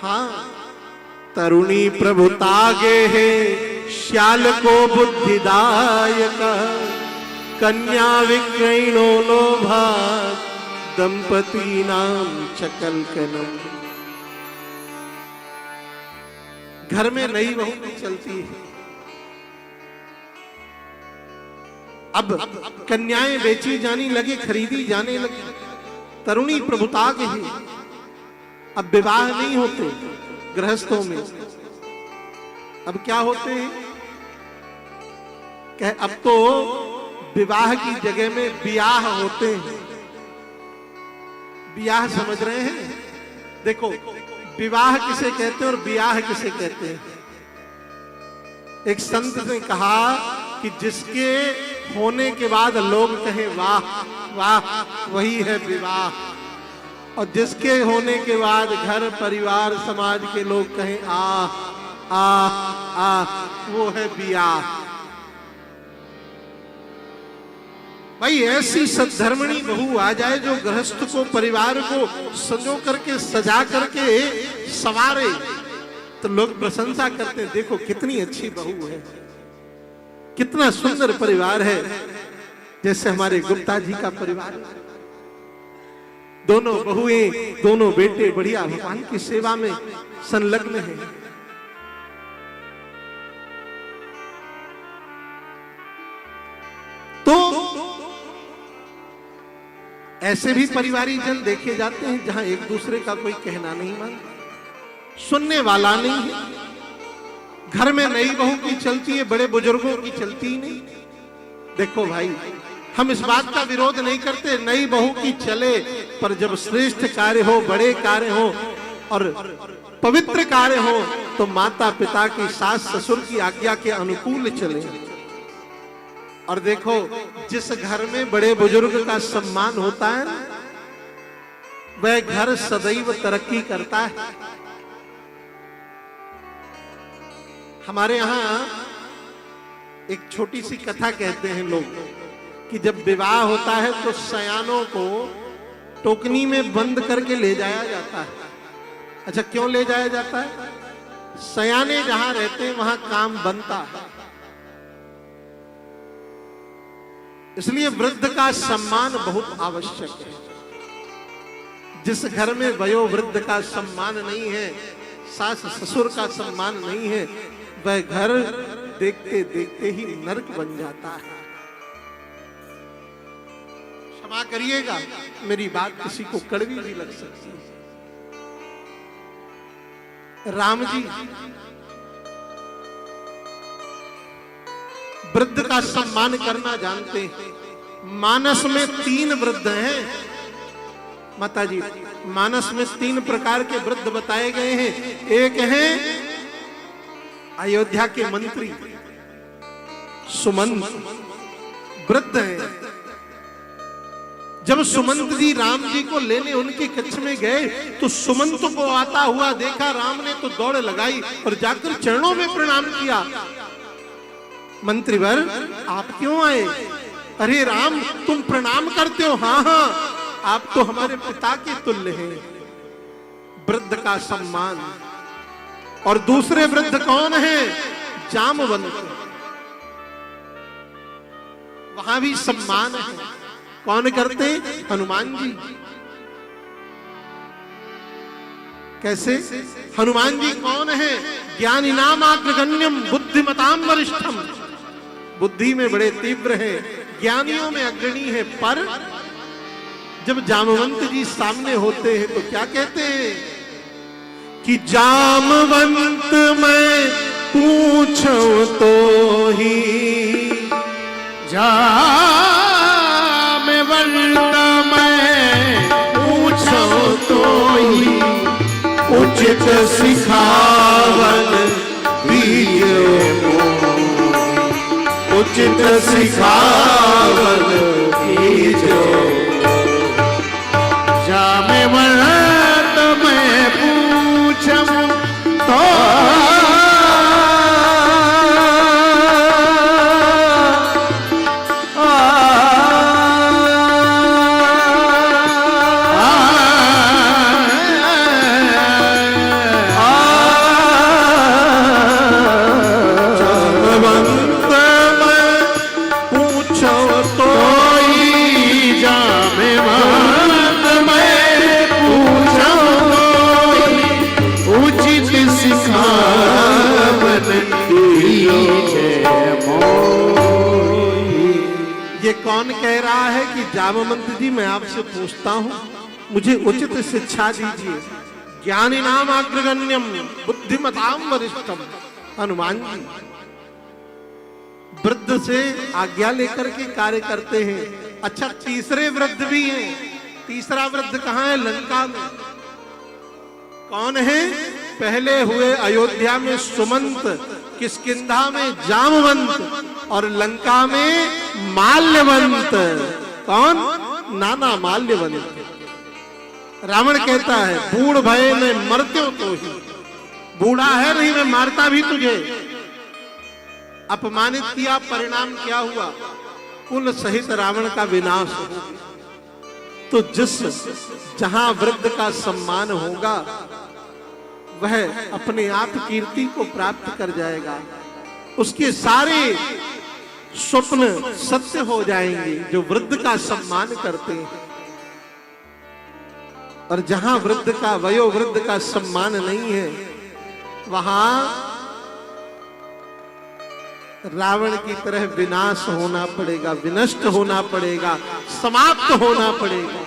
हाँ, तरुणी प्रभु तागे है श्याल को बुद्धिदायक, कन्या विक्रयणो लोभात् दंपती नाम चकलकनम। घर में नई बहू चलती है, अब कन्याएं बेची जाने लगी, खरीदी जाने लगी। तरुणी प्रभुता के ही अब विवाह नहीं होते गृहस्थों में। अब क्या होते हैं? अब तो विवाह की जगह में ब्याह होते हैं। ब्याह समझ रहे हैं? देखो, विवाह किसे कहते हैं और ब्याह किसे कहते हैं? एक संत ने कहा कि जिसके होने के बाद लोग कहें वाह वाह, वही है विवाह। और जिसके होने के बाद घर परिवार समाज के लोग कहें आ आ, वो है ब्याह। भाई ऐसी सद्धर्मणी बहू आ जाए जो गृहस्थ को, परिवार को सजो करके, सजा करके सवारे, तो लोग प्रशंसा करते हैं, देखो कितनी अच्छी बहू है, कितना सुंदर परिवार है। जैसे हमारे गुप्ता जी का परिवार, दोनों बहुएं, दोनों बेटे बढ़िया भगवान की सेवा में संलग्न हैं। तो ऐसे भी परिवारी जन देखे जाते हैं जहां एक दूसरे का कोई कहना नहीं मानता, सुनने वाला नहीं है। घर में नई बहू की चलती है, बड़े बुजुर्गों की चलती ही नहीं। देखो भाई, हम इस बात का विरोध नहीं करते, नई बहू की चले, पर जब श्रेष्ठ कार्य हो, बड़े कार्य हो और पवित्र कार्य हो, तो माता पिता की, सास ससुर की आज्ञा के अनुकूल चले। और देखो, जिस घर में बड़े बुजुर्ग का सम्मान होता है, वह घर सदैव तरक्की करता है। हमारे यहां एक छोटी सी कथा कहते हैं लोग कि जब विवाह होता है तो सयानों को टोकनी में बंद करके ले जाया जाता है। अच्छा, क्यों ले जाया जाता है? सयाने जहां रहते हैं वहां काम बनता है, इसलिए वृद्ध का सम्मान बहुत आवश्यक है। जिस घर में वयोवृद्ध का सम्मान नहीं है, सास ससुर का सम्मान नहीं है, वह घर देखते देखते ही नरक बन जाता है। क्षमा करिएगा, मेरी बात किसी को कड़वी भी लग सकती है। राम जी वृद्ध का सम्मान करना जानते हैं। मानस में 3 वृद्ध हैं माता जी, मानस में 3 प्रकार के वृद्ध बताए गए हैं। एक है अयोध्या के मंत्री सुमंत, वृद्ध हैं। जब सुमंत जी राम जी को लेने उनके कक्ष में गए तो सुमंत को आता हुआ देखा, राम ने तो दौड़ लगाई और जाकर चरणों में प्रणाम किया। मंत्रीवर, आप क्यों आए? अरे राम, तुम प्रणाम करते हो? हाँ हाँ, आप तो हमारे पिता के तुल्य हैं। वृद्ध का सम्मान। और दूसरे वृद्ध कौन है? जामवंत। वहां भी सम्मान है। कौन करते? हनुमान जी। कैसे? हनुमान जी कौन है? ज्ञानिनाम अग्रगण्यम बुद्धिमताम वरिष्ठम। बुद्धि में बड़े तीव्र हैं, ज्ञानियों में अग्रणी है। पर जब जामवंत जी सामने होते हैं तो क्या कहते हैं कि जामवंत मैं पूछूं तो ही, जामवंत मैं पूछूं तो ही, उचित सिखावन दीजिए, उचित सिखावन दीजिए। जामवंत मैं पूछूं तो ये कौन कह रहा है कि जामवंत जी मैं आपसे पूछता हूं, मुझे उचित शिक्षा दीजिए। ज्ञानी नाम अग्रगण्यम बुद्धिमताम वरिष्ठम। हनुमान जी वृद्ध से आज्ञा लेकर के कार्य करते हैं। अच्छा, तीसरे वृद्ध भी हैं। तीसरा वृद्ध कहां है? लंका में। कौन है? पहले हुए अयोध्या में सुमंत, किष्किंधा में जामवंत और लंका में माल्यवंत। कौन? नाना माल्यवंत। रावण कहता है बूढ़ भय में मरते हो तो ही। बूढ़ा है नहीं, मैं मारता भी तुझे। अपमानित किया, परिणाम क्या हुआ? कुल सहित रावण का विनाश हो। तो जहां वृद्ध का सम्मान होगा वह अपने आप कीर्ति को प्राप्त कर जाएगा। उसके सारे स्वप्न सत्य हो जाएंगे जो वृद्ध का सम्मान करते हैं। और जहां वृद्ध का, वयोवृद्ध का सम्मान नहीं है, वहां रावण की तरह विनाश होना पड़ेगा, विनष्ट होना पड़ेगा, समाप्त होना पड़ेगा।